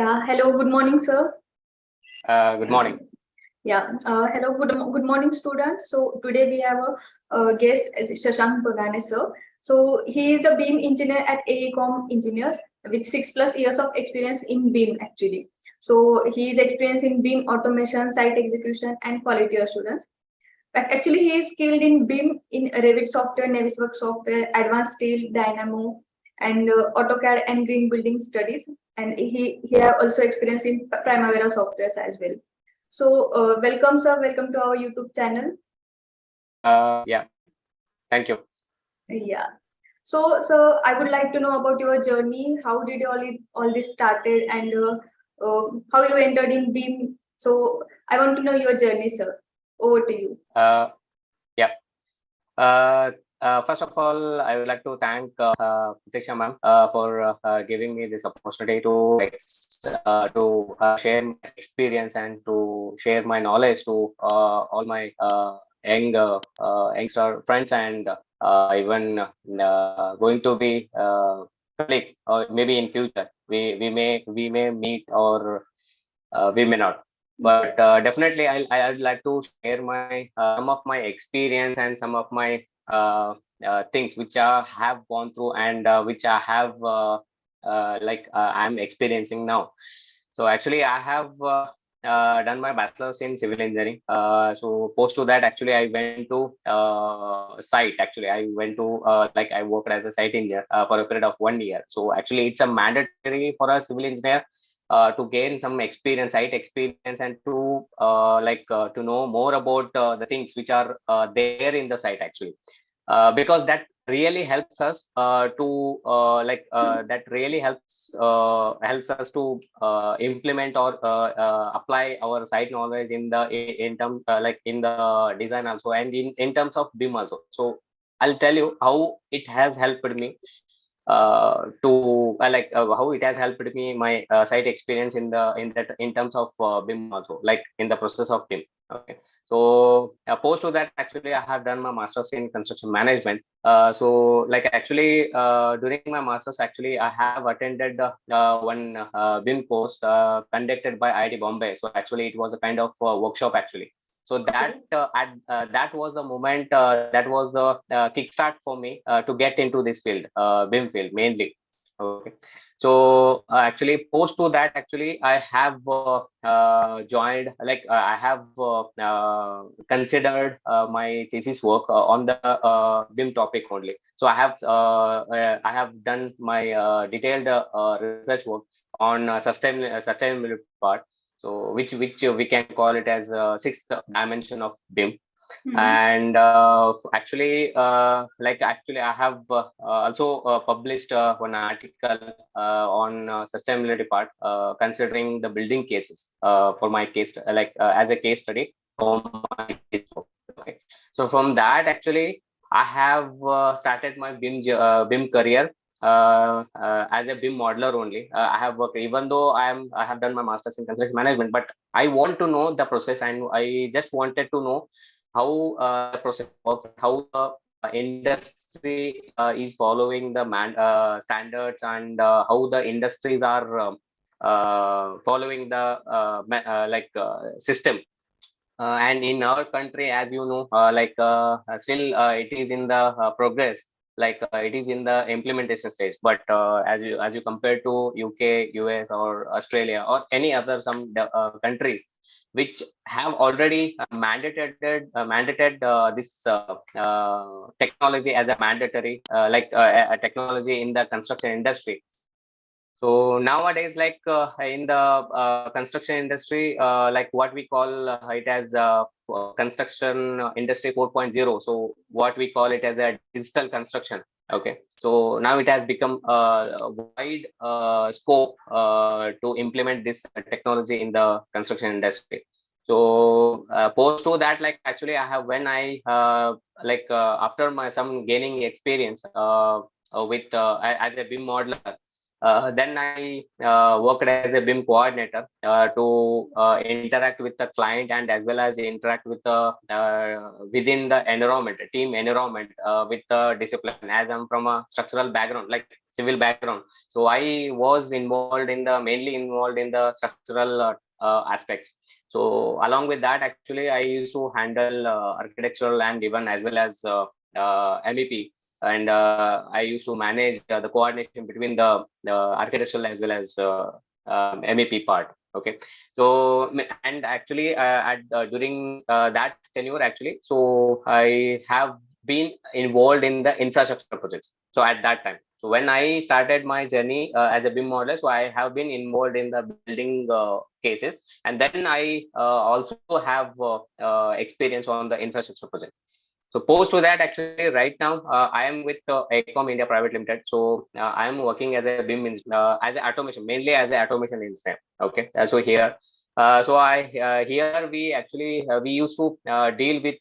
Yeah, hello, good morning, sir. Good morning. Hello, good morning, students. So today we have a guest, Shashank Bagane, sir. So he is a BIM engineer at AECOM Engineers with 6+ years of experience in BIM actually. So he is experienced in BIM automation, site execution, and quality assurance. Actually, he is skilled in BIM in Revit software, Navisworks software, Advanced Steel, Dynamo, and AutoCAD and Green Building Studies. And he have also experience in Primavera softwares as well. So welcome, sir. Welcome to our YouTube channel. Yeah, thank you. Yeah. So, sir, I would like to know about your journey. How did all this started, and how you entered in BIM? So, I want to know your journey, sir. Over to you. Yeah. First of all, I would like to thank Pratiksha ma'am for giving me this opportunity to share my experience and to share my knowledge to all my youngster friends and even going to be colleagues, or maybe in future we may meet, or we may not. But definitely I'd like to share my some of my experience and some of my things which I have gone through, and which I have I'm experiencing now. So actually I have done my bachelor's in civil engineering. So post to that, actually I went to site. Actually I went to I worked as a site engineer for a period of 1 year. So actually it's a mandatory for a civil engineer to gain some experience, site experience, and to to know more about the things which are there in the site actually, because that really helps us that really helps us to implement or apply our site knowledge in the in term in the design also, and in terms of BIM also. So I'll tell you how it has helped me how it has helped me my site experience in terms of BIM also, like in the process of BIM. Okay, so opposed to that, actually I have done my master's in construction management. During my master's, actually I have attended one BIM course conducted by IIT Bombay. So actually it was a kind of workshop actually. So that was the moment, that was the kickstart for me to get into this field, BIM field mainly. Okay, so actually post to that, actually I have joined, I have considered my thesis work on the BIM topic only. So I have done my detailed research work on sustainability part. So which we can call it as sixth dimension of BIM. And actually I have also published one article on sustainability part, considering the building cases for my case, as a case study for my case. Okay, so from that, actually I have started my BIM career as a BIM modeler only. I have worked, even though I have done my master's in construction management, but I want to know the process, and I just wanted to know how the process works, how the industry is following the standards, and how the industries are following the system. And in our country, as you know, still it is in the progress, it is in the implementation stage. But as you compare to UK, US, or Australia, or any other some countries which have already mandated this technology as a mandatory a technology in the construction industry. So nowadays, in the construction industry, what we call it as construction industry 4.0. So what we call it as a digital construction. Okay, so now it has become a wide scope to implement this technology in the construction industry. So post to that, actually I have, when I after my some gaining experience with as a BIM modeler. Then I worked as a BIM coordinator to interact with the client and as well as interact with the within the environment, team environment with the discipline. As I'm from a structural background, like civil background, so I was mainly involved in the structural aspects. So along with that, actually, I used to handle architectural and even as well as MEP, and I used to manage the coordination between the architectural as well as MEP part. Okay, so and actually at during that tenure, actually, so I have been involved in the infrastructure projects. So at that time, so when I started my journey as a BIM modeler, so I have been involved in the building cases, and then I also have experience on the infrastructure project. So post to that, actually, right now I am with Ecom India Private Limited. So I am working as a BIM as a automation, mainly as a automation engineer. Okay, so here, so I here we actually we used to deal with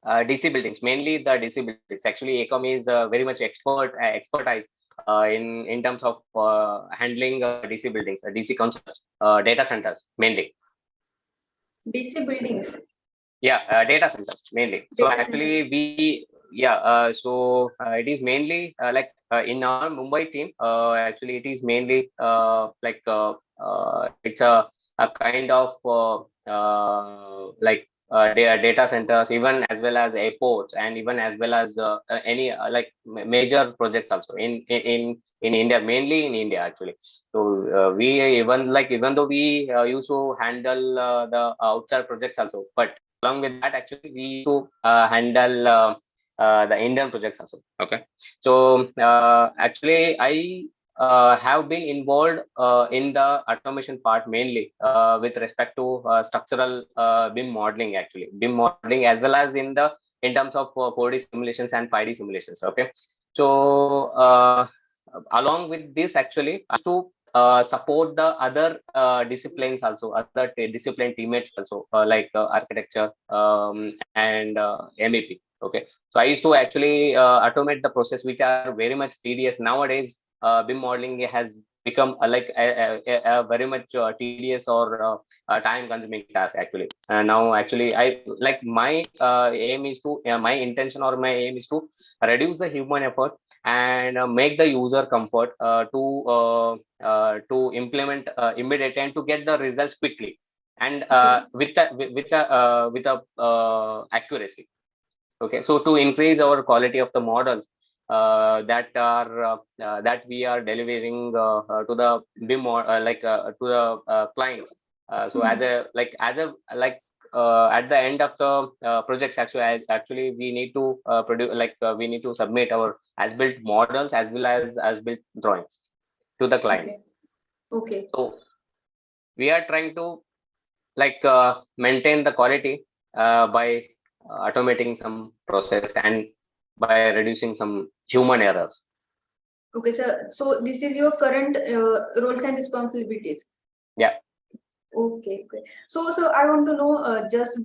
DC buildings, mainly the DC buildings. Actually, Ecom is very much expertise in terms of handling DC buildings, DC concepts, data centers mainly. DC buildings. Yeah, data centers mainly. So Data actually, center. it is mainly in our Mumbai team. Actually, it is mainly it's a kind of data centers, even as well as airports, and even as well as any major projects also in India, mainly in India actually. So we even though we used to handle the outside projects also, but along with that, actually, we used to handle the Indian projects also. Okay, so actually, I have been involved in the automation part mainly with respect to structural BIM modeling, actually BIM modeling, as well as in terms of 4D simulations and 5D simulations. Okay, so along with this, actually, I used to support the other disciplines also, other discipline teammates also, architecture and MEP. Okay, so I used to actually automate the process, which are very much tedious nowadays. BIM modeling has become a very much tedious or time-consuming task actually. And now, actually, I like my aim is to my intention or my aim is to reduce the human effort and make the user comfort to implement immediately and to get the results quickly and with a accuracy. Okay, so to increase our quality of the models that we are delivering to the BIM or to the clients. So as a at the end of the projects, actually we need to produce we need to submit our as-built models as well as built drawings to the clients. Okay. So we are trying to maintain the quality by automating some process and by reducing some human errors. Okay, sir. So this is your current roles and responsibilities. Yeah. Okay. So I want to know just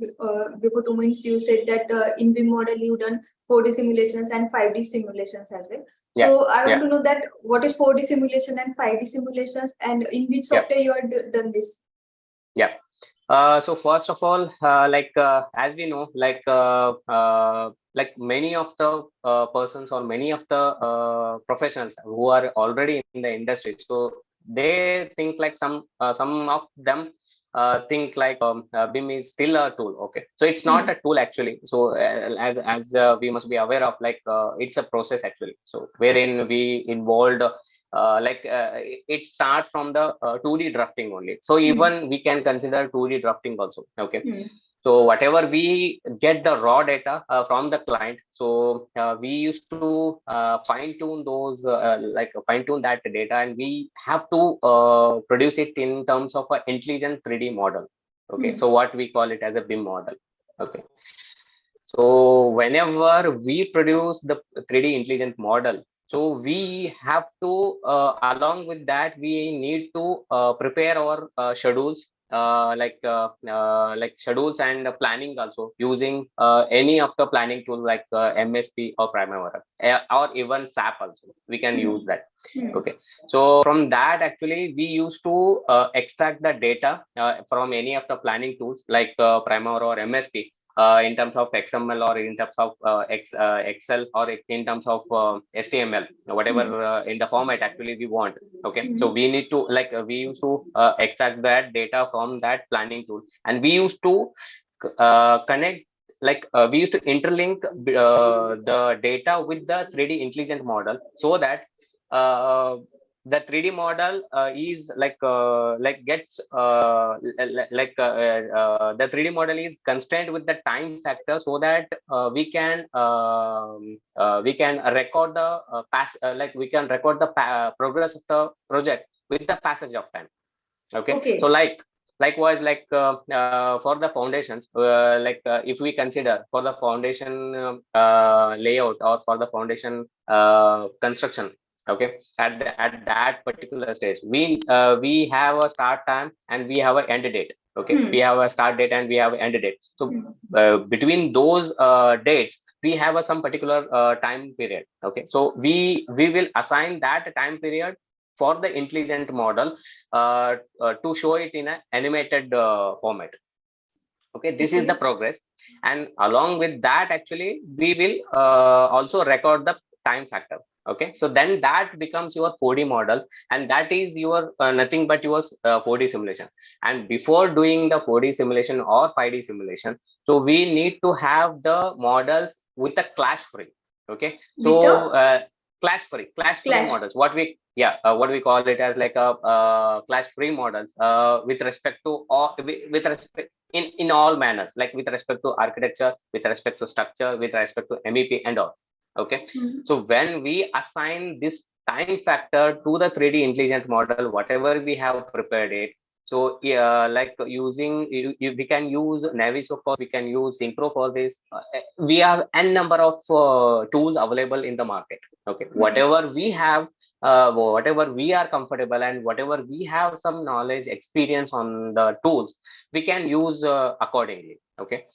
before 2 minutes you said that in BIM model you done 4D simulations and 5D simulations as well. Yeah. So I want to know that what is 4D simulation and 5D simulations, and in which software you are done this? Yeah. So first of all, as we know, many of the persons or many of the professionals who are already in the industry, so they think like some of them think like BIM is still a tool. Okay, so it's not a tool actually. So as we must be aware of, it's a process actually. So wherein we involved. It starts from the 2D drafting only. So even we can consider 2D drafting also. Okay. So whatever we get the raw data from the client, so we used to fine tune those, fine tune that data, and we have to produce it in terms of an intelligent 3D model. Okay. So what we call it as a BIM model. Okay. So whenever we produce the 3D intelligent model, so we have to, along with that, we need to prepare our schedules like schedules and planning also using any of the planning tool like MSP or Primavera, or even SAP also. We can use that. Okay, so from that actually we used to extract the data from any of the planning tools like Primavera or MSP, in terms of XML or in terms of Excel or in terms of HTML, whatever in the format actually we want. Okay, so we need to we used to extract that data from that planning tool, and we used to connect, we used to interlink the data with the 3D intelligent model, so that the 3D model is gets the 3D model is constrained with the time factor, so that we can record the we can record the progress of the project with the passage of time. Okay. So likewise, for the foundations, if we consider for the foundation layout or for the foundation construction, okay, at that particular stage, we have a start time and we have an end date. Okay, we have a start date and we have an end date. So between those dates, we have some particular time period. Okay, so we will assign that time period for the intelligent model to show it in an animated format. Okay, this is the progress, and along with that actually we will also record the time factor. Okay, so then that becomes your 4D model, and that is your nothing but your 4D simulation. And before doing the 4D simulation or 5D simulation, so we need to have the models with a clash free. Okay, so clash free models, what we call it as like a clash free models with respect to all, with respect in all manners, like with respect to architecture, with respect to structure, with respect to MEP and all. Okay, so when we assign this time factor to the 3D intelligent model, whatever we have prepared it, so like using we can use Naviso, for we can use Synchro for this. We have n number of tools available in the market. Okay, whatever we have, whatever we are comfortable, and whatever we have some knowledge, experience on the tools, we can use accordingly. Okay,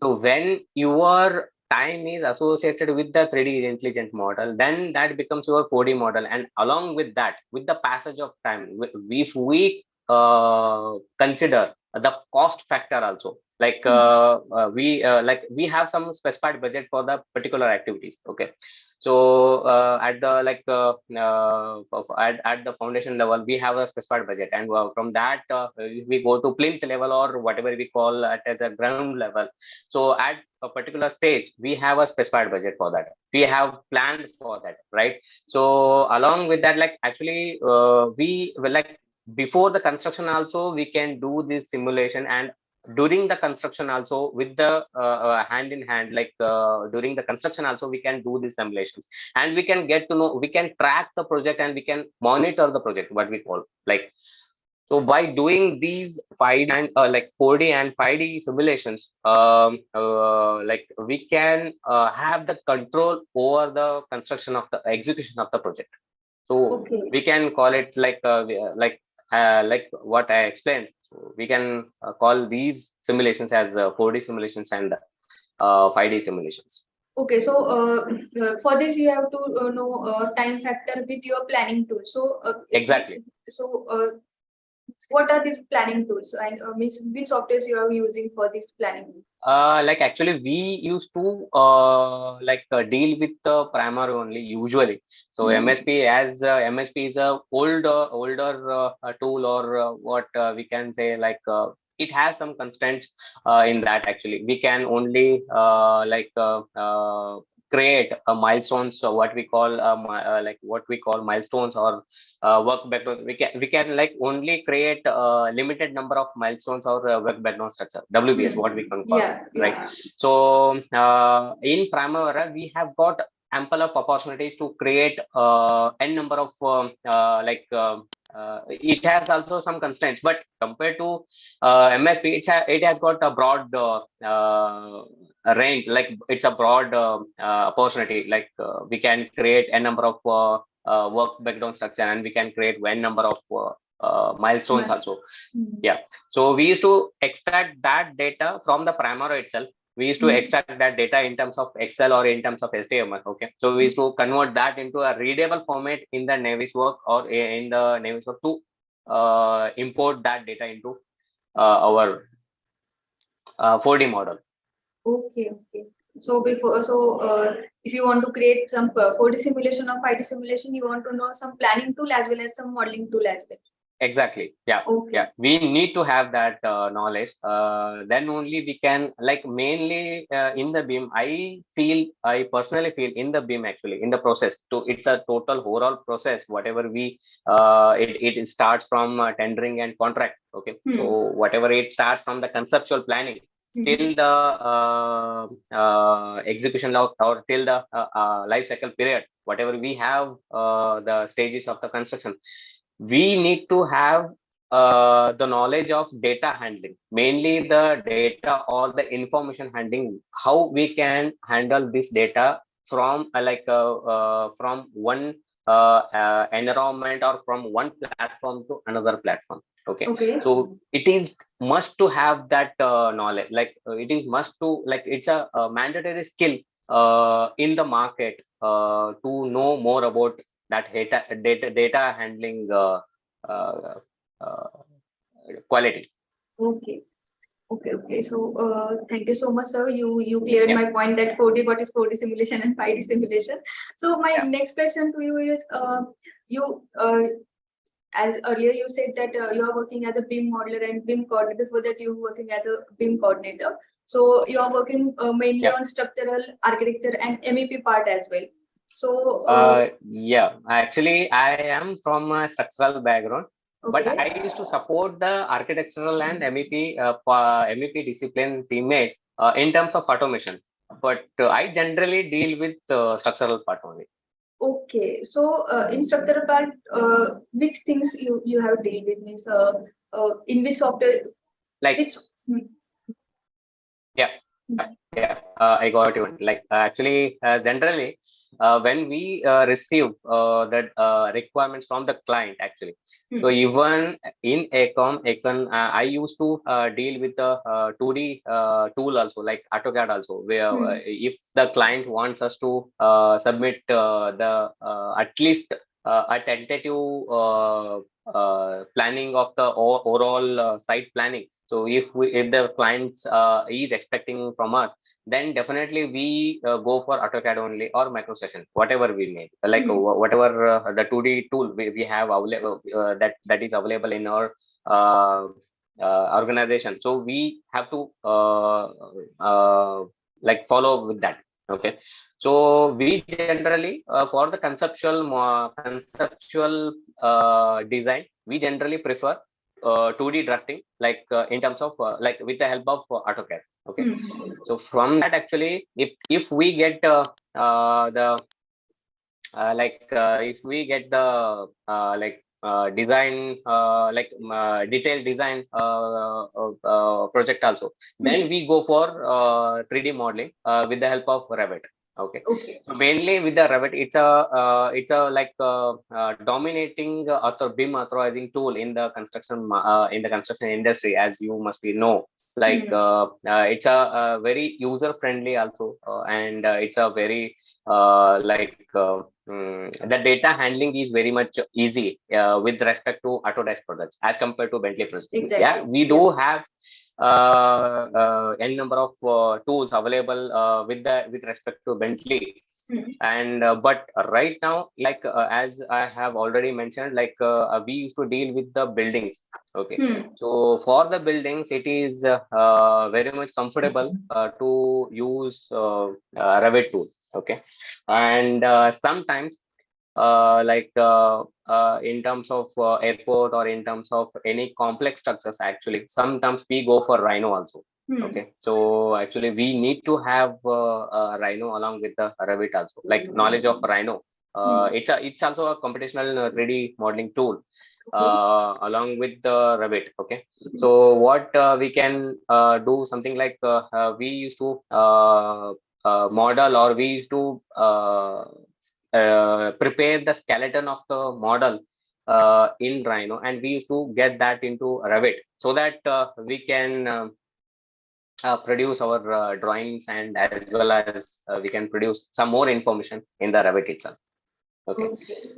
so when your time is associated with the 3D intelligent model, then that becomes your 4D model. And along with that, with the passage of time, if we consider the cost factor also, we have some specified budget for the particular activities. Okay, so at the at the foundation level, we have a specified budget, and from that we go to plinth level or whatever we call it as a ground level. So at a particular stage, we have a specified budget for that. We have planned for that, right? So along with that, actually we before the construction also we can do this simulation, and during the construction also with the hand in hand, during the construction also we can do these simulations, and we can get to know, we can track the project, and we can monitor the project, what we call so by doing these 5D and 4D and 5D simulations, we can have the control over the construction of the execution of the project. So we can call it like what I explained. So we can call these simulations as 4D simulations and 5D simulations. Okay, so for this you have to know time factor with your planning tool. So exactly. So what are these planning tools, and which softwares you are using for this planning? Actually we used to deal with the Primavera only usually. So MSP, as MSP is a older tool, or what we can say, it has some constraints in that. Actually we can only create milestones, so what we call milestones or work background. We can only create a limited number of milestones or work background structure, WBS, what we can call it, right? So in Primavera we have got ample of opportunities to create n number of it has also some constraints, but compared to MSP, it has got a broad range, it's a broad opportunity. We can create a number of work background structure, and we can create n number of milestones also. Yeah. So we used to extract that data from the Primero itself. We used to extract that data in terms of Excel or in terms of HTML. Okay. So we used to convert that into a readable format in the Naviswork or in the Naviswork to import that data into our 4D model. Okay. So if you want to create some 4D simulation or 5D simulation, you want to know some planning tool as well as some modeling tool as well. Exactly. Yeah. Okay. Yeah. We need to have that knowledge. Then only we can, like, mainly in the BIM. I personally feel in the BIM, actually in the process. It's a total overall process. Whatever it starts from tendering and contract. Okay. So whatever it starts from the conceptual planning till the execution or till the life cycle period. Whatever we have the stages of the construction, we need to have the knowledge of data handling, mainly the data or the information handling, how we can handle this data from from one environment or from one platform to another platform. Okay. So it is must to have that knowledge, like it is must to, like, it's a mandatory skill in the market to know more about that data handling uh, uh, quality. Okay. So thank you so much, sir. You cleared my point that 4D, what is 4D simulation and 5D simulation. So my next question to you is, you as earlier you said that you are working as a BIM modeler and BIM coordinator. Before that, you were working as a BIM coordinator. So you are working mainly on structural architecture and MEP part as well. So yeah, actually I am from a structural background, but I used to support the architectural and MEP discipline teammates in terms of automation. But I generally deal with structural part only. Okay, so in structural part, which things you have dealt with, means in which software, like this? I got you. Like actually, generally, when we receive the requirements from the client, actually, so even in Econ, I used to deal with the 2D tool also, like AutoCAD also, where if the client wants us to submit the at least a tentative planning of the overall site planning. So if the clients is expecting from us, then definitely we go for AutoCAD only or MicroStation, whatever we make, like whatever the 2D tool we have available that is available in our organization. So we have to like follow with that. Okay. So we generally for the conceptual design, we generally prefer 2D drafting, like in terms of like with the help of AutoCAD. Okay. So from that, actually, if we get if we get the design detailed design project also, then we go for 3D modeling with the help of Revit. Okay. So mainly with the Revit, it's a like dominating BIM authorizing tool in the construction industry, as you must be know. Like it's a very user friendly also, and it's a very the data handling is very much easy with respect to Autodesk products as compared to Bentley products. Exactly. Yeah, we do have n number of tools available with respect to Bentley. And but right now, like as I have already mentioned, like we used to deal with the buildings. Okay. So for the buildings, it is very much comfortable to use Revit tool. Okay. And sometimes in terms of airport or in terms of any complex structures, actually sometimes we go for Rhino also. Okay. So actually we need to have Rhino along with the Revit also, like knowledge of Rhino. It's also a computational 3D modeling tool along with the Revit. Okay. So what we can do something like we used to model, or we used to prepare the skeleton of the model in Rhino, and we used to get that into Revit so that we can produce our drawings, and as well as we can produce some more information in the Revit itself. Okay.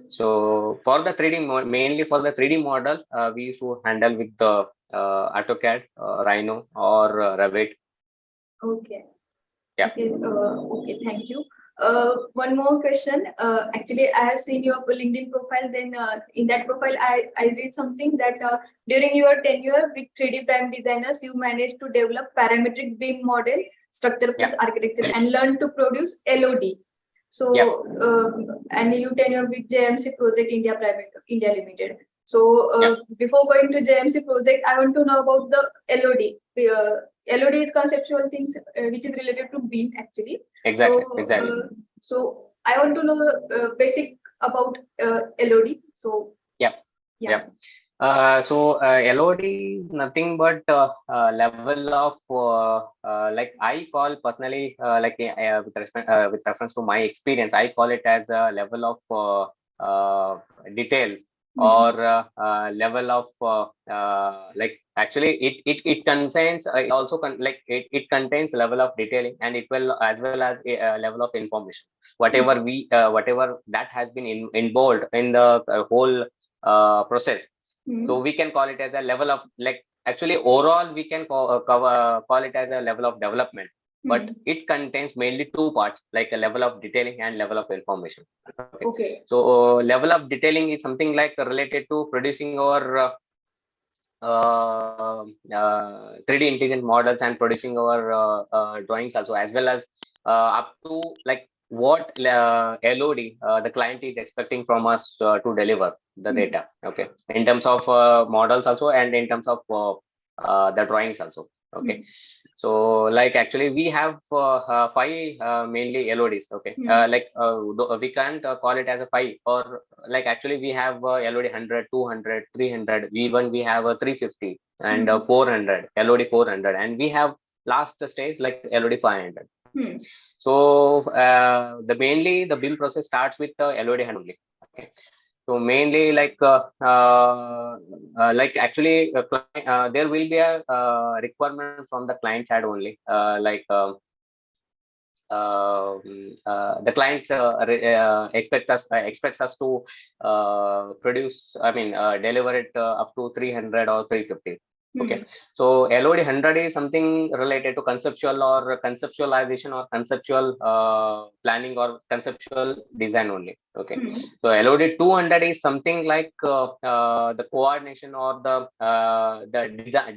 So for the 3D mainly for the 3D model, we used to handle with the AutoCAD, Rhino, or Revit. Okay. Yeah. Okay, thank you. One more question. Actually, I have seen your LinkedIn profile. Then in that profile, I read something that during your tenure with 3D prime designers, you managed to develop parametric BIM model, structure plus architecture, and learn to produce LOD. So, and you tenure with JMC Project India Limited. So, before going to JMC Project, I want to know about the LOD. LOD is conceptual things which is related to BIM actually. Exactly. So, exactly. So I want to know the basic about LOD. So so LOD is nothing but level of like I call personally with reference to my experience, I call it as a level of detail, or level of like actually it contains it also it contains level of detailing, and it will as well as a level of information, whatever we whatever that has been involved in the whole process. So we can call it as a level of, like, actually overall we can call it as a level of development, but it contains mainly two parts, like a level of detailing and level of information. Okay. So level of detailing is something like related to producing our 3D intelligent models and producing our drawings also, as well as up to like what LOD the client is expecting from us to deliver the data. Okay, in terms of models also, and in terms of the drawings also. Okay. So like actually we have 5 mainly LODs. Okay. Like we can't call it as a 5, or like actually we have LOD 100, 200, 300, even we have a 350 and 400, LOD 400, and we have last stage like LOD 500. So the mainly the BIM process starts with the LOD 100 only. Okay. So mainly like actually there will be a requirement from the client side only, the client expects us to produce, I mean deliver it up to 300 or 350. Okay. So LOD 100 is something related to conceptual or conceptualization or conceptual planning or conceptual design only. Okay. So LOD 200 is something like the coordination or the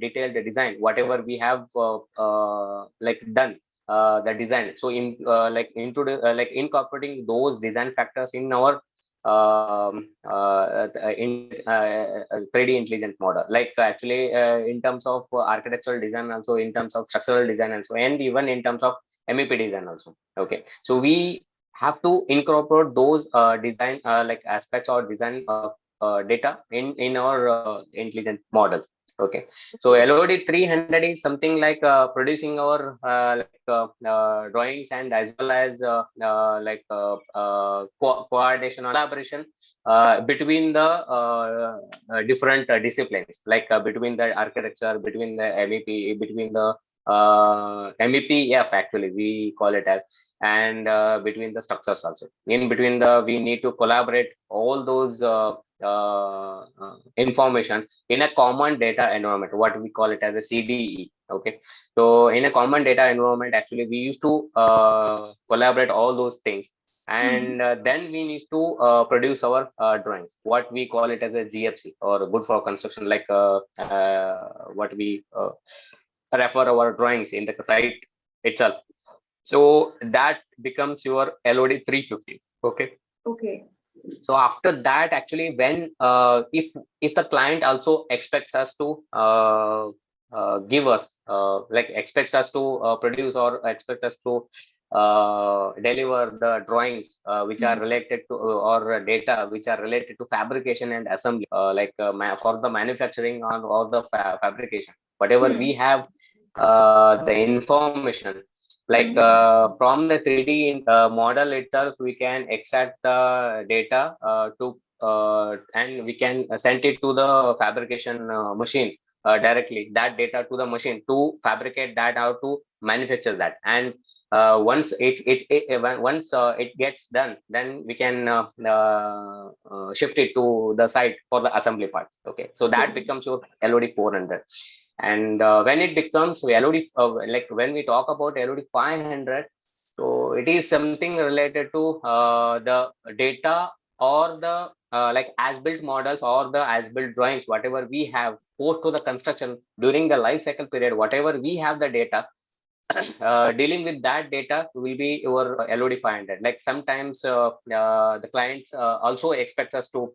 detailed design, whatever we have like done the design. So in like incorporating those design factors in our in 3D intelligent model, like actually in terms of architectural design, also in terms of structural design also, and even in terms of MEP design also. Okay. So we have to incorporate those design like aspects or design data in our intelligent models. Okay. So LOD 300 is something like producing our drawings, and as well as coordination or collaboration between the different disciplines, like between the architecture, between the MEP, between the MEPF actually we call it as, and between the structures also. In between we need to collaborate all those information in a common data environment, what we call it as a CDE. Okay. So in a common data environment, actually we used to collaborate all those things, and then we need to produce our drawings, what we call it as a GFC, or good for construction, like what we refer our drawings in the site itself. So that becomes your LOD 350. Okay. Okay. So after that, actually, when if the client also expects us to give us like expects us to produce, or expect us to deliver the drawings which are related to or data which are related to fabrication and assembly, for the manufacturing or the fabrication, whatever we have the information, like from the 3D model itself, we can extract the data to and we can send it to the fabrication machine directly, that data to the machine to fabricate that, how to manufacture that. And once once it gets done, then we can shift it to the site for the assembly part. Okay, so that becomes your LOD 400. And when it becomes LOD, like when we talk about LOD 500, so it is something related to the data or the like as-built models or the as-built drawings, whatever we have post to the construction during the life cycle period, whatever we have the data, dealing with that data will be your LOD 500. Like sometimes the clients also expect us to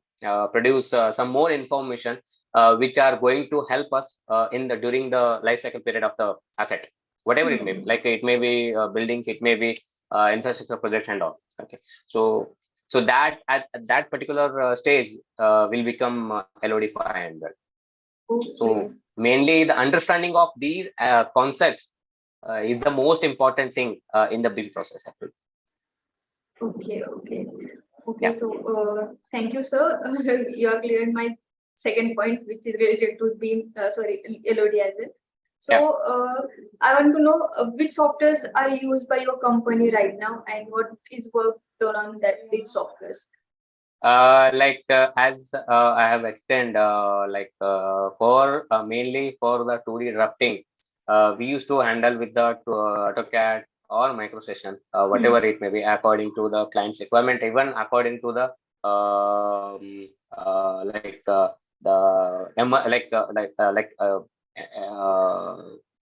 produce some more information which are going to help us in the during the life cycle period of the asset, whatever it may be. Like it may be buildings, it may be infrastructure projects and all. Okay, so that at that particular stage will become LOD 500. So mainly the understanding of these concepts is the most important thing in the build process actually. Okay. Yeah. So thank you, sir. You have cleared my second point, which is related to BIM, LOD as well. So I want to know which softwares are used by your company right now, and what is work done on these softwares. As I have explained, for mainly for the 2D drafting, we used to handle with the AutoCAD or MicroStation, whatever it may be, according to the client's requirement, even according to the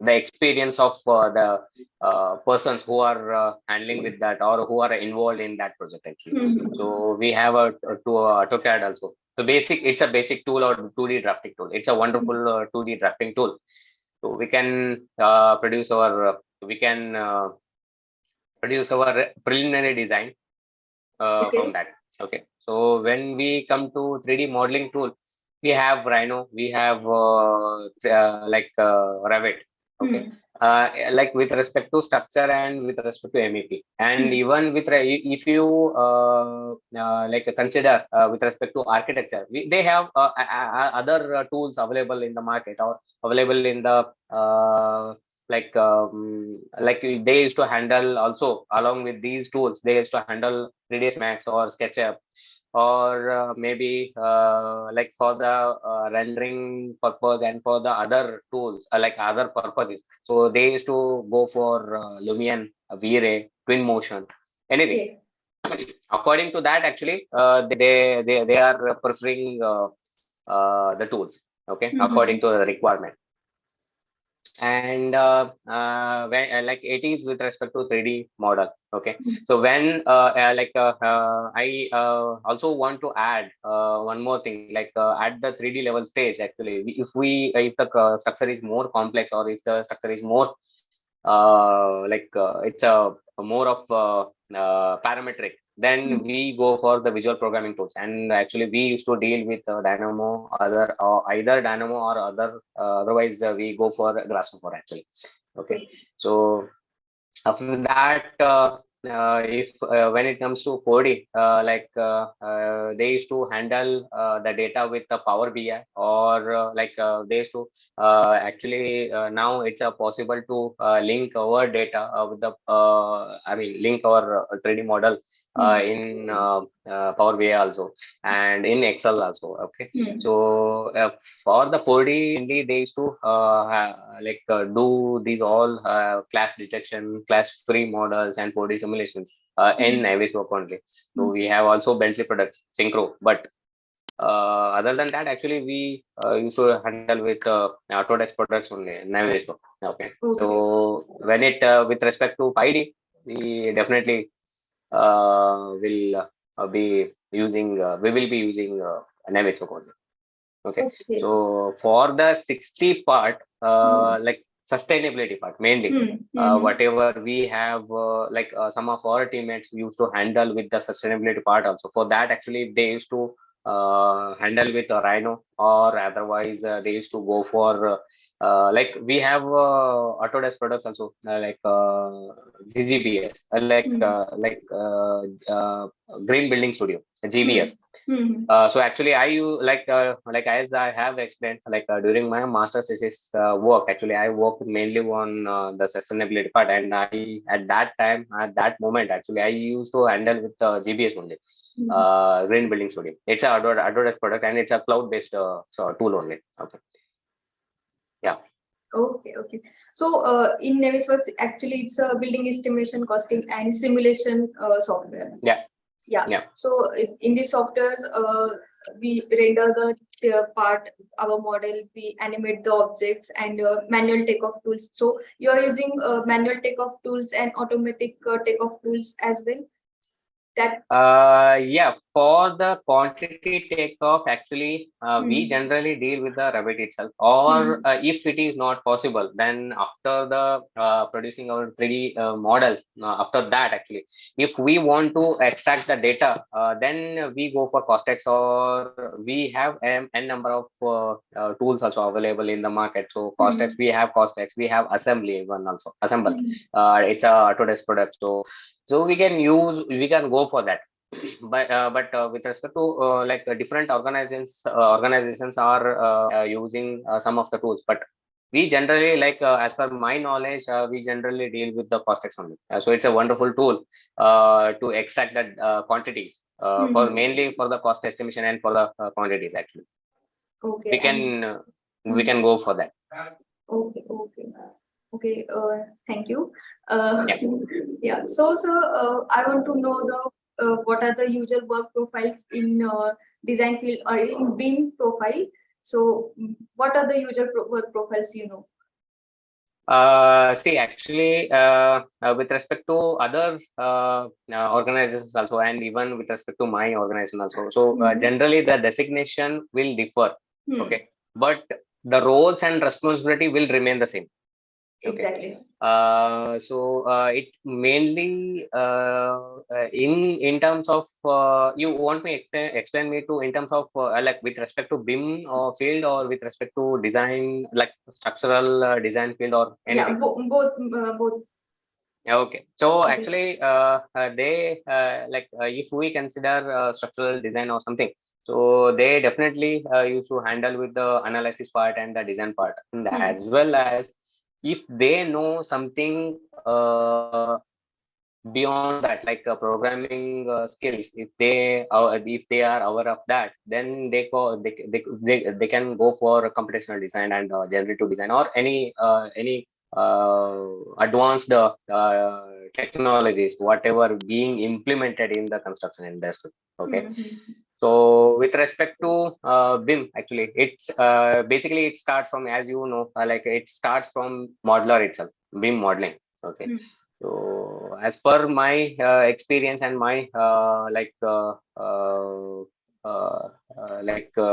the experience of the persons who are handling with that or who are involved in that project actually. So we have a AutoCAD also. So it's a basic tool or 2D drafting tool. It's a wonderful 2D drafting tool. So we can produce our preliminary design from that. Okay. So when we come to 3D modeling tool, we have Rhino, we have Revit. Okay. Like with respect to structure and with respect to MEP, and even with if you consider with respect to architecture, they have other tools available in the market or available in the like they used to handle also along with these tools. They used to handle 3ds Max or SketchUp, or maybe like for the rendering purpose and for the other tools like other purposes. So they used to go for Lumion, V-Ray, Twinmotion, anything. According to that, actually, they are preferring the tools. Okay, according to the requirement. And like it is with respect to 3D model. Okay, so when I also want to add one more thing, like at the 3D level stage, actually, if the structure is more complex, or if the structure is more it's a more of parametric, then we go for the visual programming tools. And actually we used to deal with Dynamo, either Dynamo or otherwise we go for Grasshopper actually. Okay, so after that if when it comes to 4D, they used to handle the data with the Power BI, or they used to actually now it's possible to link our data with the link our 3D model in Power BI also, and in Excel also. Okay, so for the 4D, indeed they used to do these all class detection, class free models and 4D simulations in Navisworks only. So we have also Bentley products, Synchro, but other than that, actually we used to handle with Autodesk products only, Navisworks. Okay, so when it with respect to 5D, we definitely will be using we will be using Navisworks only. Okay, so for the 60 part, like sustainability part mainly, whatever we have some of our teammates used to handle with the sustainability part also. For that, actually they used to handle with Rhino, or otherwise they used to go for like we have Autodesk products also, like GGBS, Green Building Studio, GBS. So actually, I use like as I have explained, like during my master's thesis work, actually I worked mainly on the sustainability part, and I at that moment, actually I used to handle with GBS only, Green Building Studio. It's a Autodesk product, and it's a cloud-based tool only. Okay, yeah. Okay. So in Navisworks, actually, it's a building estimation, costing, and simulation software. Yeah. So in these softwares, we render the part, our model, we animate the objects, and manual takeoff tools. So you are using manual takeoff tools and automatic takeoff tools as well. Yeah, for the quantity takeoff, actually, we generally deal with the Revit itself, or if it is not possible, then after the producing our 3D models, after that, actually, if we want to extract the data, then we go for Costex, or we have n number of tools also available in the market. So Costex, we have Costex, we have Assembly one also, Assemble. It's a Autodesk product, so we can go for that. But with respect to different organizations are using some of the tools, but we generally, as per my knowledge, we generally deal with the Costex only. So it's a wonderful tool to extract the quantities, for mainly for the cost estimation and for the quantities, actually. Okay. We can go for that. Okay. Thank you. Yeah. So I want to know what are the usual work profiles in design field or in BIM profile. So what are the usual work profiles, you know? See, actually, with respect to other organizations also, and even with respect to my organization also, so generally the designation will differ. Okay, but the roles and responsibility will remain the same. Exactly. So it mainly in terms of you want me explain me to in terms of like with respect to BIM or field, or with respect to design, like structural design field, or anything? Yeah, both. Okay, so actually they if we consider structural design or something, so they definitely used to handle with the analysis part and the design part, and as well as if they know something beyond that, like programming skills, if they are aware of that, then they can go for computational design and generative design, or any advanced technologies, whatever being implemented in the construction industry. Okay. So with respect to BIM, actually, it's basically it starts from, as you know, it starts from modeler itself, BIM modeling. Okay. So as per my experience and my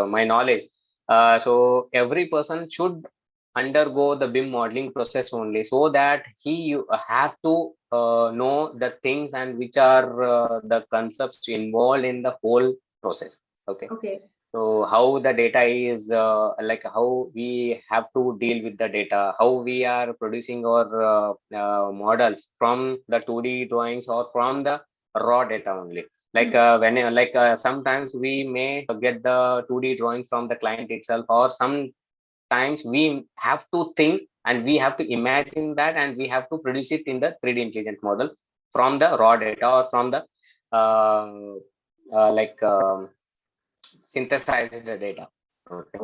my knowledge, so every person should undergo the BIM modeling process only, so that he have to know the things and which are the concepts involved in the whole process. Okay. So how the data is how we have to deal with the data, how we are producing our models from the 2D drawings or from the raw data only. Sometimes we may get the 2D drawings from the client itself, or sometimes we have to think and we have to imagine that, and we have to produce it in the 3D intelligent model from the raw data, or from the synthesize the data. Okay.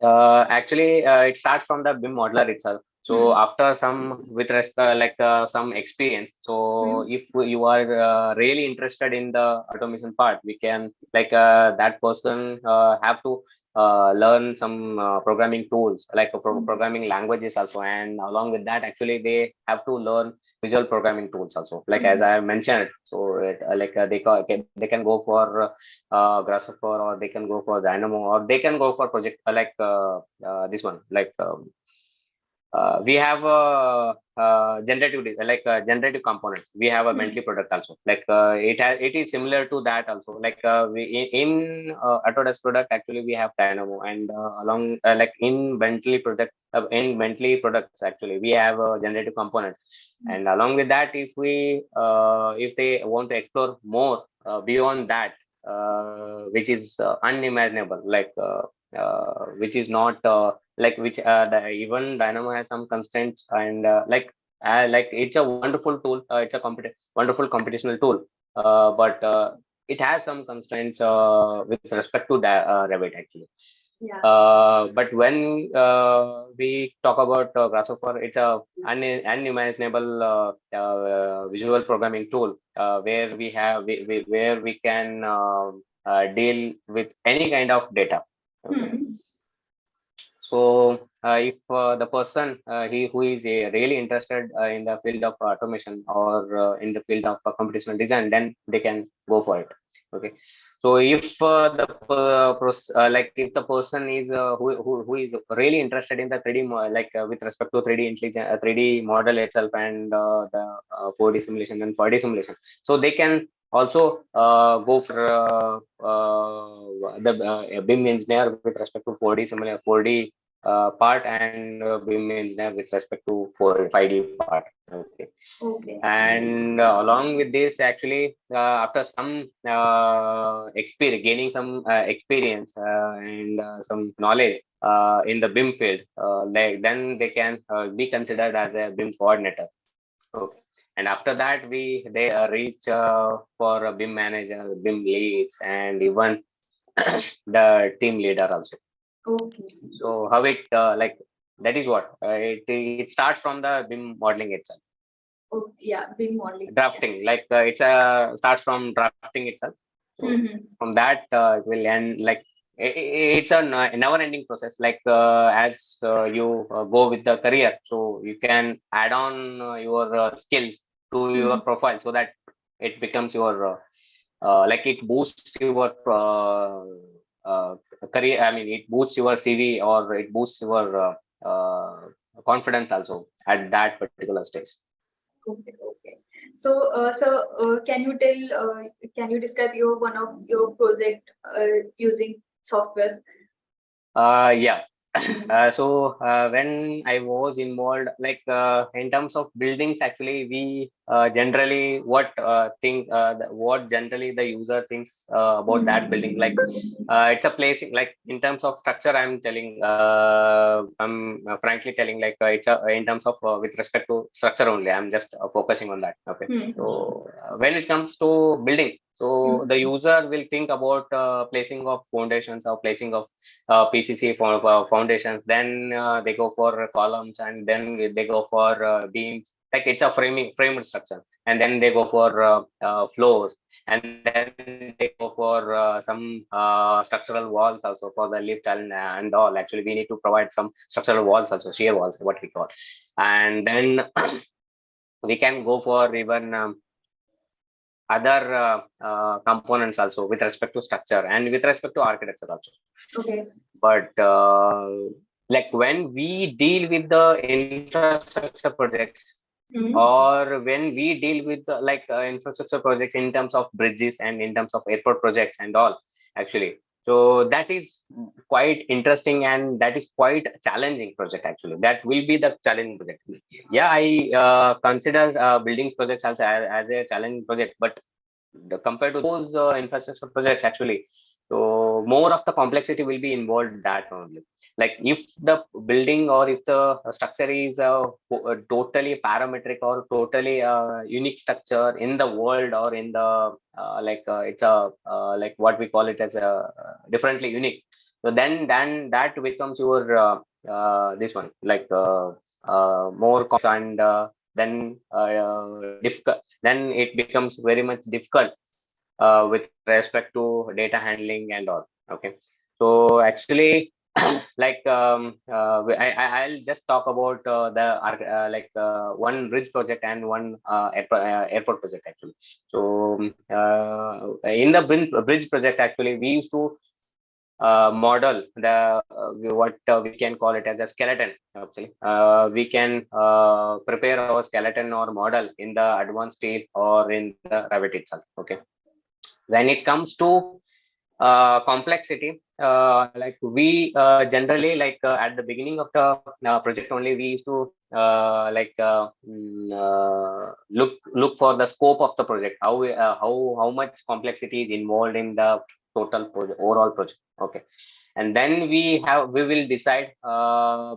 Actually, it starts from the BIM modeler itself. So after some with respect some experience, so if you are really interested in the automation part, we can that person have to learn some programming tools, programming languages also, and along with that, actually they have to learn visual programming tools also, as I mentioned. So they can go for Grasshopper, or they can go for Dynamo, or they can go for project this one we have generative components. We have a mentally product also. It is similar to that also. In Autodesk product actually we have Dynamo, and along in mentally products actually we have generative components. And along with that, if they want to explore more beyond that, which is unimaginable, which is not even Dynamo has some constraints, and it's a wonderful tool. It's a wonderful computational tool, but it has some constraints with respect to Revit actually. Yeah. But when we talk about Grasshopper, it's a unimaginable visual programming tool where where we can deal with any kind of data. Okay. So if the person who is really interested in the field of automation or in the field of computational design, then they can go for it. Okay. So if if the person is who is really interested in the 3D with respect to 3D intelligent 3D model itself, and the 4D simulation and 5D simulation, so they can also go for the BIM engineer with respect to 4D part, and BIM engineer with respect to 5D part. Okay. Okay. And along with this, actually, after some gaining some experience and some knowledge in the BIM field, then they can be considered as a BIM coordinator. Okay. And after that, they reach for a BIM manager, BIM leads, and even the team leader also. Okay. So how it that is what it starts from the BIM modeling itself. Oh, yeah, BIM modeling. Drafting, starts from drafting itself. So from that, it will end it's a never-ending process. As you go with the career, so you can add on your skills to your profile, so that it becomes your it boosts your career. I mean, it boosts your CV, or it boosts your confidence also at that particular stage. Okay, okay. So, can you describe one of your project using softwares? Yeah. So when I was involved, in terms of buildings, actually, we generally what generally the user thinks about that building. It's a place, in terms of structure. I'm frankly telling, it's in terms of with respect to structure only. I'm just focusing on that. Okay. So when it comes to building, so the user will think about placing of foundations or placing of PCC foundations. Then they go for columns, and then they go for beams. It's a framed structure, and then they go for floors, and then they go for some structural walls also for the lift and all. Actually, we need to provide some structural walls also, shear walls, what we call, and then we can go for even other components also with respect to structure and with respect to architecture also. Okay. But when we deal with the infrastructure projects, or when we deal with infrastructure projects in terms of bridges and in terms of airport projects and all, actually, so that is quite interesting, and that is quite challenging project. Actually, that will be the challenging project. Yeah, I consider buildings projects as a challenging project, but compared to those infrastructure projects, actually, so more of the complexity will be involved that only. If the building or if the structure is a totally parametric or totally unique structure in the world, or in the it's a what we call it as a differently unique, so then that becomes your this one more and then difficult. Then it becomes very much difficult with respect to data handling and all. Okay. So actually, I'll just talk about one bridge project and one airport project actually. So in the bridge project, actually, we used to model, what we can call it as a skeleton. Actually, we can prepare our skeleton or model in the advanced stage or in the Revit itself. Okay. When it comes to complexity, like we generally, like at the beginning of the project only, we used to look for the scope of the project, how much complexity is involved in the total project, overall project. Okay. And then we will decide,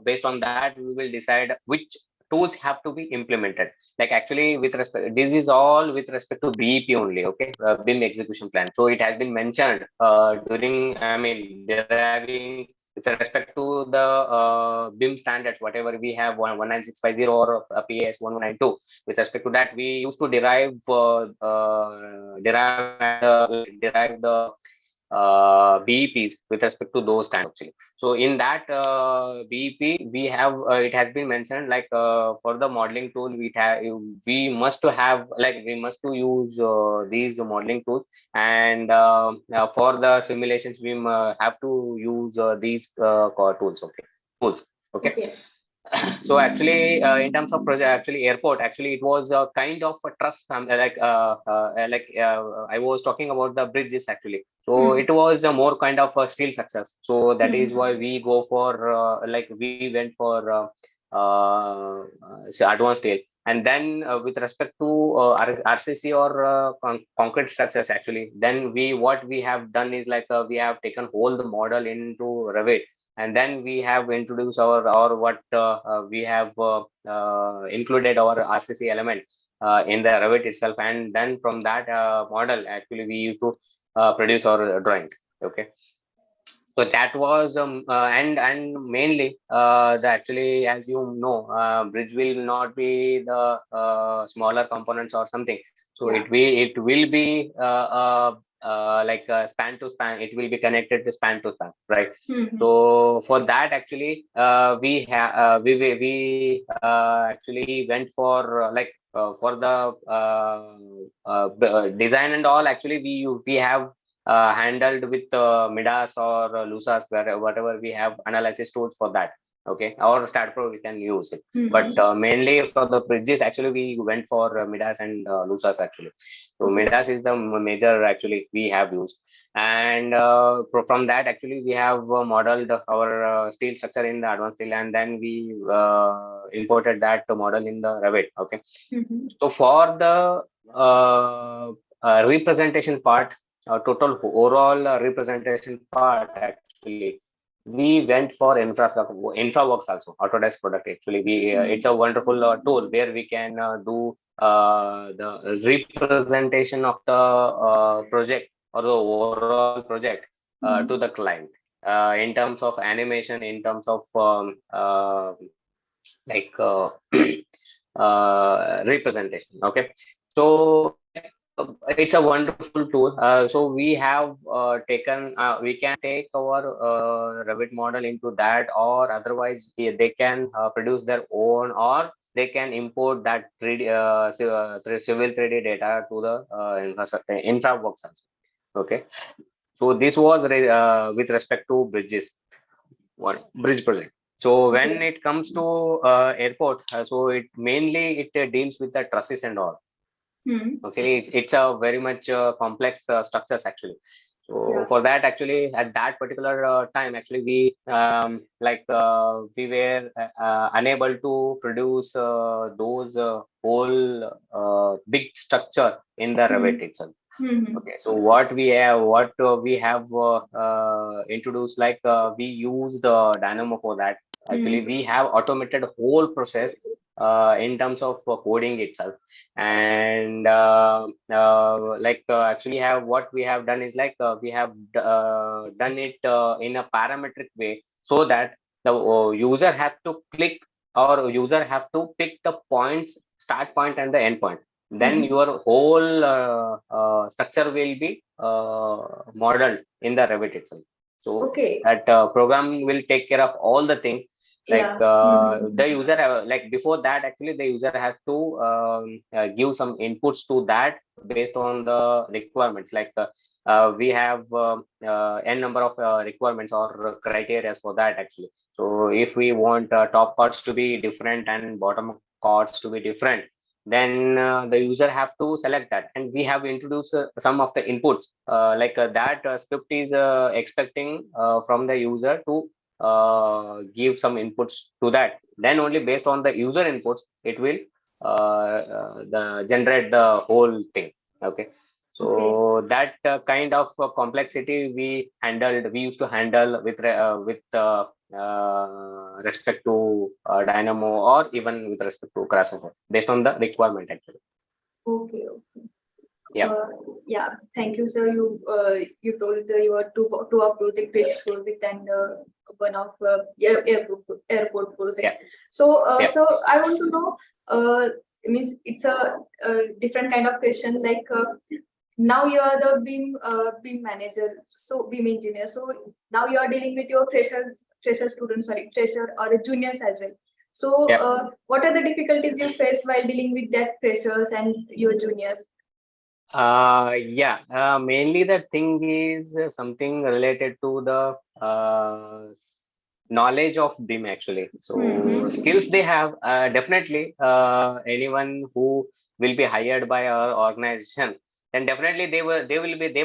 based on that we will decide which tools have to be implemented. Like actually, with respect, this is all with respect to BEP only. Okay. BIM execution plan. So it has been mentioned during, I mean, deriving with respect to the BIM standards, whatever we have, 19650 or PAS 1192. With respect to that, we used to derive the BEPs with respect to those kind actually. So in that BEP, we have it has been mentioned, like for the modeling tool, we must to have, like we must to use these modeling tools, and for the simulations we have to use these core tools. Okay, tools. Okay. Okay. So actually, in terms of project, actually airport, actually it was a kind of a trust, I was talking about the bridges actually. So it was a more kind of a steel success. So that is why we go for like we went for advanced steel. And then with respect to RCC or concrete structures, actually, then what we have done is like we have taken whole the model into Revit, and then we have introduced we have included our RCC elements in the Revit itself, and then from that model, actually we used to produce our drawings. Okay. So that was and mainly actually, as you know, bridge will not be the smaller components or something. So Yeah. it will be like span to span. It will be connected to span to span, right? So for that, actually, we actually went for for the design and all. Actually, we have handled with Midas or Lusas, whatever we have analysis tools for that. Okay, or StatPro we can use it, but mainly for the bridges, actually we went for Midas and Lusas actually. So Midas is the major actually we have used, and from that actually we have modeled our steel structure in the advanced steel, and then we imported that model in the Revit. Okay. So for the representation part, total overall representation part, actually we went for InfraWorks also, Autodesk product. Actually, it's a wonderful tool where we can do the representation of the project or the overall project to the client, in terms of animation, in terms of like representation. Okay. So it's a wonderful tool. So we have we can take our Revit model into that, or otherwise they can produce their own, or they can import that 3D civil 3D data to the InfraWorks also. Okay. So this was with respect to bridges, one bridge project. So when it comes to airport, so it mainly deals with the trusses and all. Okay, it's a very much complex structures actually. So for that, actually, at that particular time, actually, we we were unable to produce those whole big structure in the Revit itself. Okay, so what we have introduced, like we used Dynamo for that. Actually, we have automated whole process in terms of coding itself, and actually have what we have done is like we have done it in a parametric way, so that the user has to click, or user have to pick the points, start point and the end point. Then your whole structure will be modeled in the Revit itself. So that program will take care of all the things. Like the user, like before that, actually the user has to give some inputs to that based on the requirements. Like we have n number of requirements or criteria for that actually. So if we want top chords to be different and bottom chords to be different, then the user have to select that, and we have introduced some of the inputs that script is expecting from the user to give some inputs to that. Then only based on the user inputs it will generate the whole thing. Okay, so that kind of complexity we used to handle with respect to Dynamo, or even with respect to Crossover, based on the requirement actually. Okay. Yeah. Yeah. Thank you, sir. You told you were two of project, bridge project, and one of airport project. Yeah. So Yeah. so I want to know. Means it's a different kind of question. Like now you are the BIM manager, so BIM engineer. So now you are dealing with your fresher students, fresher or juniors as well. So Yeah. what are the difficulties you faced while dealing with that freshers and your juniors? Mainly the thing is something related to the knowledge of BIM actually. So skills they have, definitely anyone who will be hired by our organization, then definitely they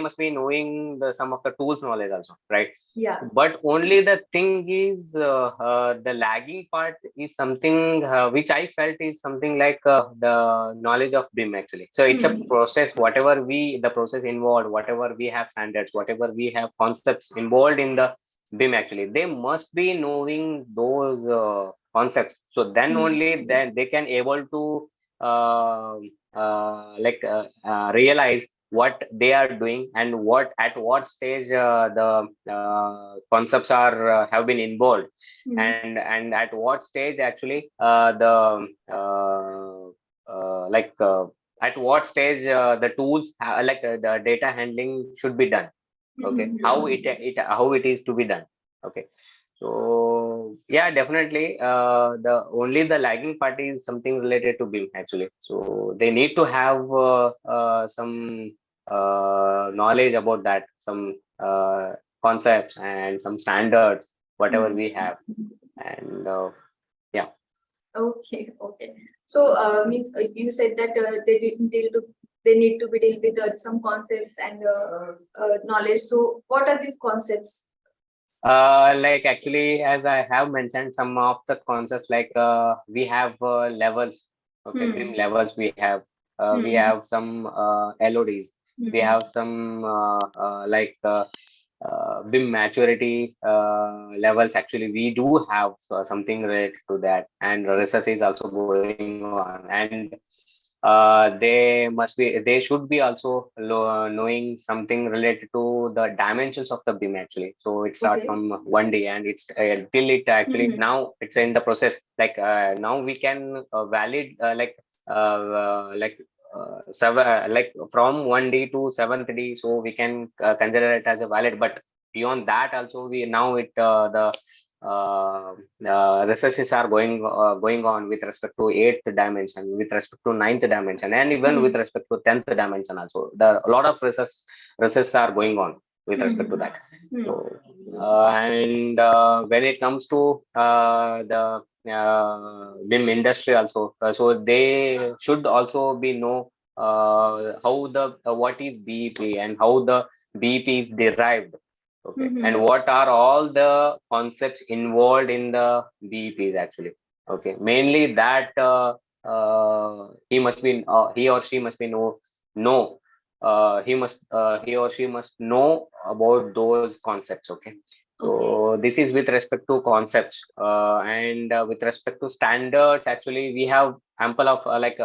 must be knowing some of the tools knowledge also, right? Yeah. But only the thing is the lagging part is something which I felt is something like the knowledge of BIM actually. So it's a process, whatever the process involved, whatever we have standards, whatever we have concepts involved in the BIM actually, they must be knowing those concepts. So then only then they can able to realize what they are doing, and at what stage the concepts are have been involved, and at what stage actually at what stage the tools the data handling should be done. Okay, how it is to be done. Okay, so yeah, definitely the lagging part is something related to BIM actually. So they need to have some knowledge about that, some concepts and some standards, whatever we have. And yeah. Okay. So means you said that they need to be deal with some concepts and knowledge. So what are these concepts? Actually, as I have mentioned, some of the concepts we have levels. Okay, BIM levels we have. We have some LODs. We have some BIM maturity levels. Actually, we do have something related to that, and research is also going on. And they should be also knowing something related to the dimensions of the BIM actually. So it starts from 1D, and it's till it actually now it's in the process. Now we can valid from 1D to 7th D, so we can consider it as a valid. But beyond that also, we now the researches are going on with respect to 8th dimension, with respect to 9th dimension, and even with respect to 10th dimension also. A lot of research are going on with respect to that. So and when it comes to the BIM industry also, so they should also be know how what is BEP and how the BEP is derived. Okay, and what are all the concepts involved in the BEPs actually. Okay, mainly that he or she must be he or she must know about those concepts. Okay, so this is with respect to concepts, and with respect to standards. Actually, we have ample of right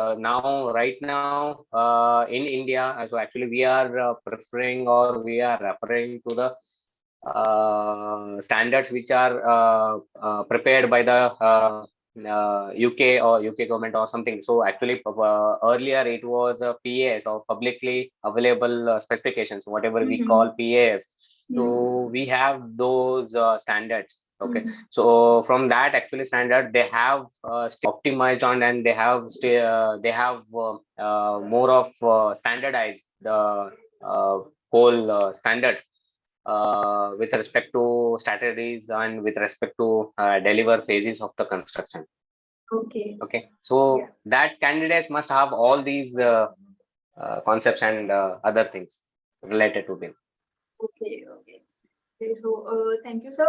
now in India. So actually, we are preferring, or we are referring to the standards which are prepared by the UK or UK government or something. So actually, earlier it was PAS, or publicly available specifications, whatever we call PAS. So we have those standards. Okay, so from that actually standard, they have optimized on, and they have more of standardized the whole standards with respect to strategies and with respect to deliver phases of the construction. Okay. Okay, so Yeah. that candidates must have all these concepts and other things related to BIM. Okay. Okay. Okay, so thank you, sir.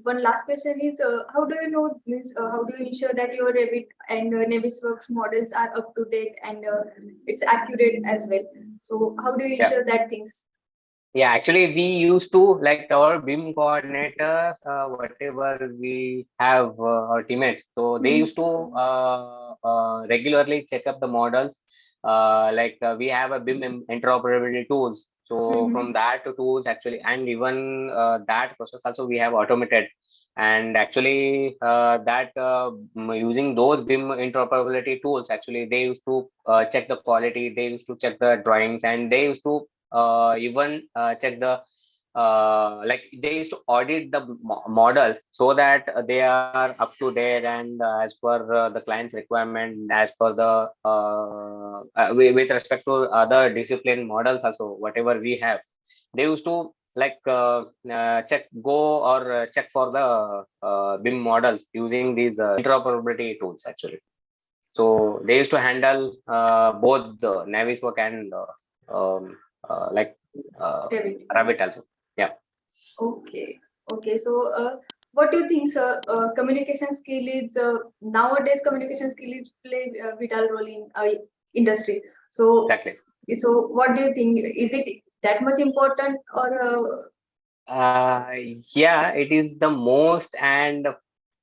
One last question is, how do you know, means how do you ensure that your Revit and Navisworks models are up to date and it's accurate as well? So how do you Yeah. ensure that things? Yeah, actually, we used to like our BIM coordinators, whatever we have our teammates. So they used to regularly check up the models. We have a BIM interoperability tools. So Mm-hmm. from that to tools actually, and even that process also we have automated. And actually, using those BIM interoperability tools, actually they used to check the quality, they used to check the drawings, and they used to even check the like they used to audit the models so that they are up to date and as per the client's requirement, as per the with respect to other discipline models also, whatever we have, they used to check go or check for the BIM models using these interoperability tools actually. So they used to handle both the Naviswork and like Revit. Rabbit also. Yeah. Okay. Okay. So what do you think, sir? Communication skill is nowadays communication skill is play a vital role in industry. So Exactly. so what do you think? Is it that much important or? Yeah, it is the most and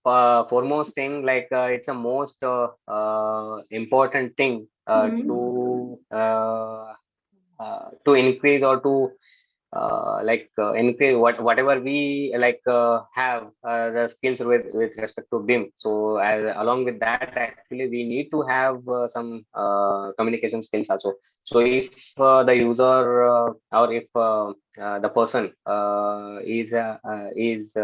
foremost thing. It's a most important thing Hmm. to increase or to increase whatever we have the skills with respect to BIM. So along with that, actually we need to have some communication skills also. So if the user or if the person is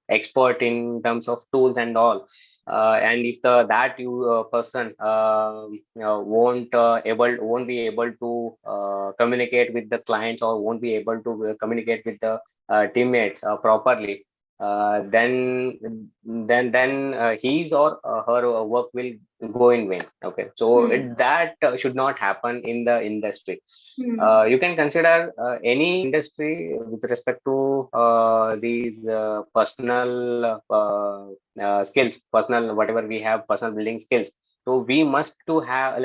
expert in terms of tools and all, and if the that you person won't be able to communicate with the clients or won't be able to communicate with the teammates properly, then his or her work will go in vain. Okay, so Hmm. that should not happen in the industry. Hmm. You can consider any industry with respect to these personal skills, personal whatever we have, personal building skills. So we must to have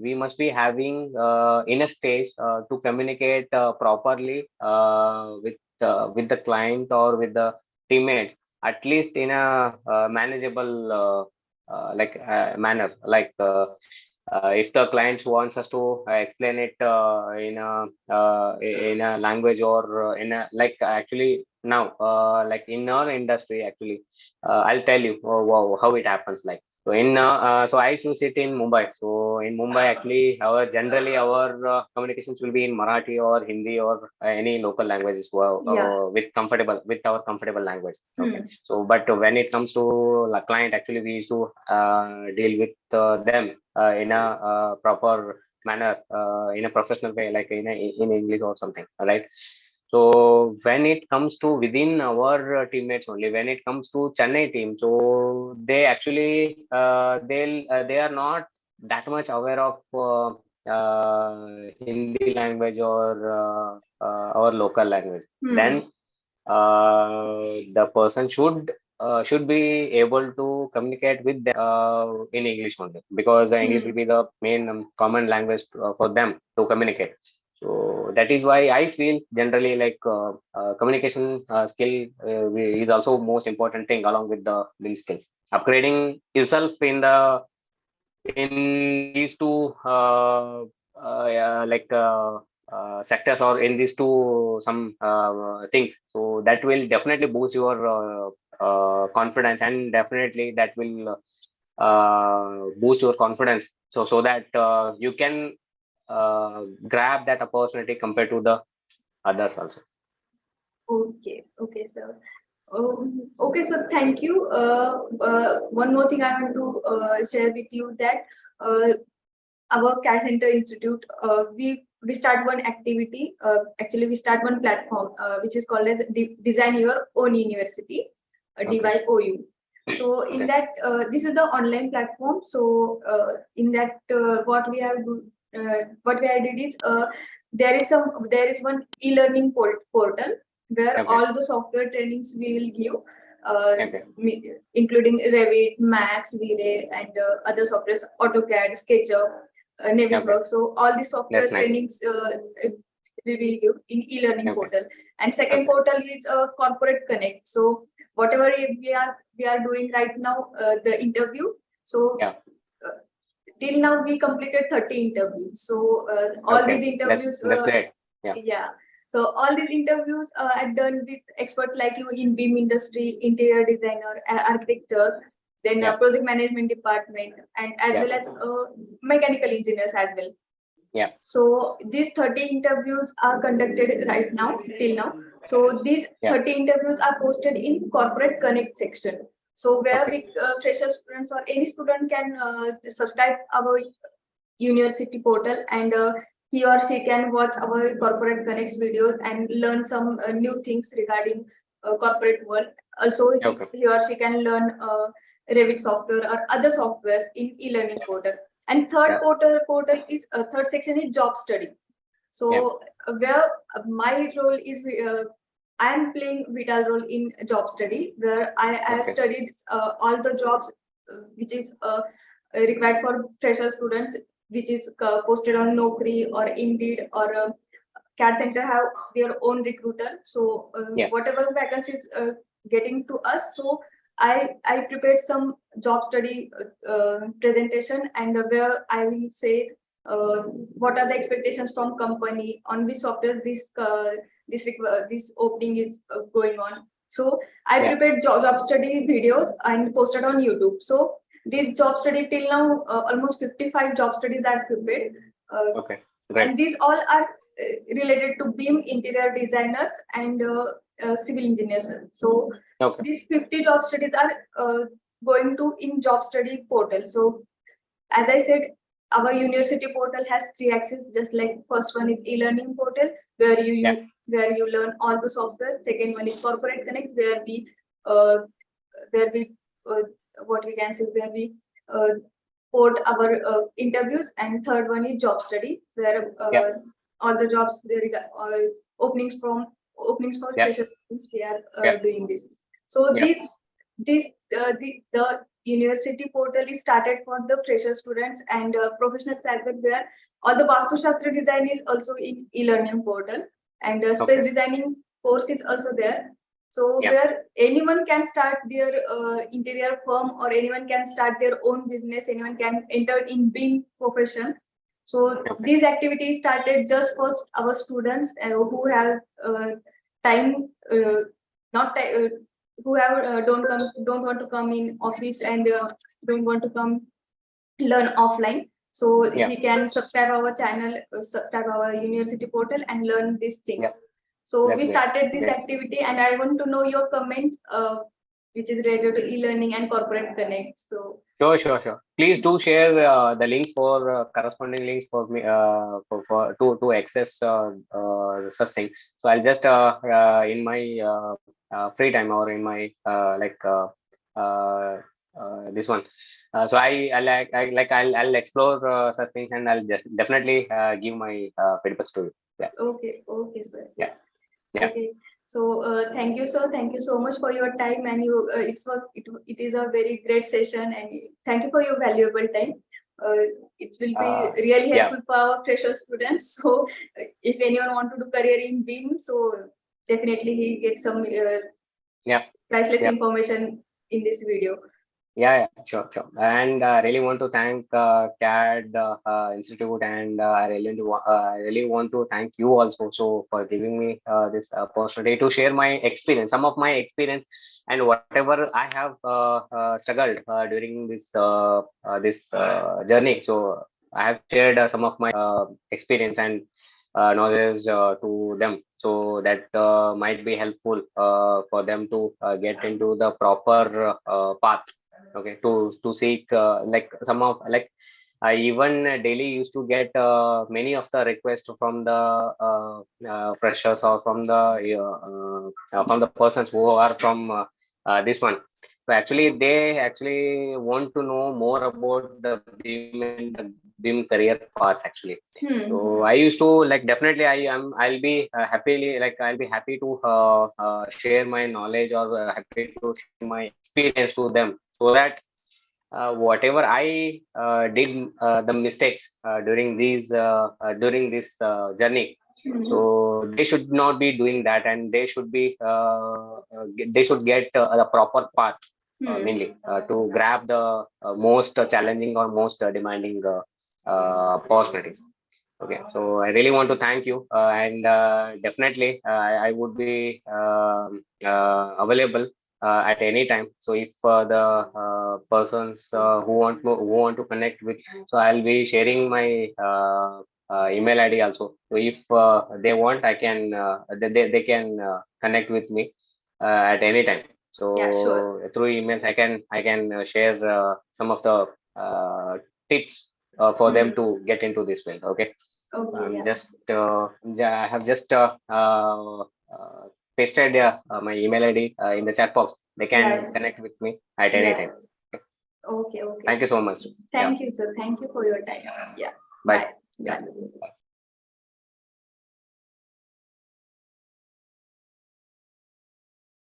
we must be having in a stage to communicate properly with the client or with the teammates, at least in a manageable manner. If the client wants us to explain it in a language or in a actually now in our industry actually, I'll tell you wow, how it happens. So I used to sit in Mumbai. So in Mumbai, actually, our communications will be in Marathi or Hindi or any local languages, Yeah. with our comfortable language. Okay. Hmm. So, but when it comes to the client, actually, we used to deal with them in a proper manner, in a professional way, like in English or something, right? So when it comes to within our teammates only, when it comes to Chennai team, so they actually they are not that much aware of Hindi language or our local language. Hmm. Then the person should be able to communicate with them in English only, because English will Hmm. be the main common language for them to communicate. So that is why I feel generally communication skill is also most important thing along with the build skills. Upgrading yourself in these two yeah, sectors or in these two some things, so that will definitely boost your confidence, and definitely that will boost your confidence, so that you can grab that opportunity compared to the others also. Okay. Okay, sir. Okay, sir. Thank you. One more thing I want to share with you that our CAD Center Institute, we we start one activity. Actually, we start one platform which is called as Design Your Own University, DYOU. So in that, this is the online platform. So in that, what we did is there is one e-learning portal where all the software trainings we will give, including Revit, Max, V-Ray, and other softwares, AutoCAD, SketchUp, Navisworks. So all the software trainings we will give in e-learning portal. And second portal is Corporate Connect. So whatever we are doing right now, the interview. So till now we completed 30 interviews. So all these interviews. That's great. Yeah. So all these interviews are done with experts like you in BIM industry, interior designer, architectures, then project management department, and as well as mechanical engineers as well. Yeah. So these 30 interviews are conducted right now, till now. So these 30 interviews are posted in Corporate Connect section. So where we fresher students or any student can subscribe our university portal, and he or she can watch our Corporate Connects videos and learn some new things regarding corporate world. Also, he or she can learn Revit software or other softwares in e-learning portal. And third third section is job study. So where my role is, I am playing vital role in job study, where I have studied all the jobs which is required for fresher students, which is posted on Naukri or Indeed or CAD Center have their own recruiter. So whatever vacancies getting to us, so I prepared some job study presentation, and where I will say what are the expectations from company, on which software this opening is going on. So I prepared job study videos and posted on YouTube. So this job study till now almost 55 job studies are prepared. And these all are related to BIM, interior designers, and civil engineers. So these 50 job studies are going to in job study portal. So as I said, our university portal has 3 axes, just like first one is e-learning portal, where you learn all the software. Second one is Corporate Connect, where we what we can say, where we port our interviews, and third one is job study, where all the jobs openings for fresher students we are doing this. So the university portal is started for the fresher students and professionals as well, where all the Vastu Shastra design is also in e-learning portal, and space designing course is also there. So where anyone can start their interior firm, or anyone can start their own business, anyone can enter in BIM profession. So these activities started just for our students who have time, who have don't want to come in office, and don't want to come learn offline. So he can subscribe our channel, subscribe our university portal, and learn these things. So we started this activity, and I want to know your comment, which is related to e-learning and Corporate Connect. So sure. Please do share the links for corresponding links for me to access such thing. So I'll just in my free time, or in my this one. So I'll explore such things, and I'll just definitely give my feedbacks to you. Okay, sir. Yeah. Okay. So thank you, sir. Thank you so much for your time, and it is a very great session, and thank you for your valuable time. It will be really helpful for our fresher students. So if anyone want to do career in BIM, so definitely he gets some priceless information in this video. Sure. And I really want to thank CAD Institute, and I really want to thank you also for giving me this opportunity to share my experience, some of my experience, and whatever I have struggled during this journey. So I have shared some of my experience and knowledge to them, so that might be helpful for them to get into the proper path. To seek like some of I even daily used to get many of the requests from the freshers or from the persons who are from this one. So actually, they actually want to know more about the BIM and the BIM career paths actually. So I used to like definitely I'll be happily like I'll be happy to share my knowledge or happy to share my experience to them so that whatever I did the mistakes during this journey, so they should not be doing that, and they should be they should get the proper path mainly to grab the most challenging or most demanding opportunities. Okay, so I really want to thank you, and definitely I would be available at any time. So if the persons who want to connect with, so I'll be sharing my email ID also. So if they want, I can they can connect with me at any time. So Yeah, sure. through emails, I can share some of the tips for them to get into this field. Okay. Okay, I'm yeah. just I have just pasted my email ID in the chat box. They can Yeah, connect with me at any yeah. time. Okay, okay. Thank you so much. Yeah. Thank you, sir. Thank you for your time. Yeah. Bye. Bye. Yeah. Bye.